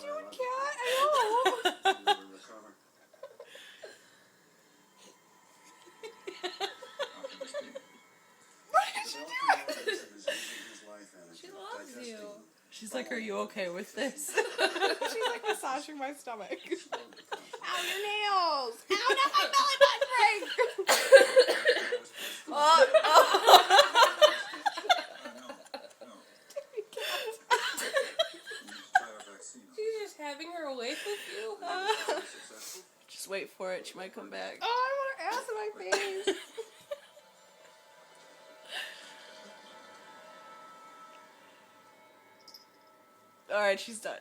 doing, cat? Hello. What is she doing? She loves you. She's like, are you okay with this? She's like massaging my stomach. Ow, your nails! Ow, not my belly button ring! She's just having her way with you. Just wait for it. She might come back. Oh, I want her ass in my face. Alright, she's done.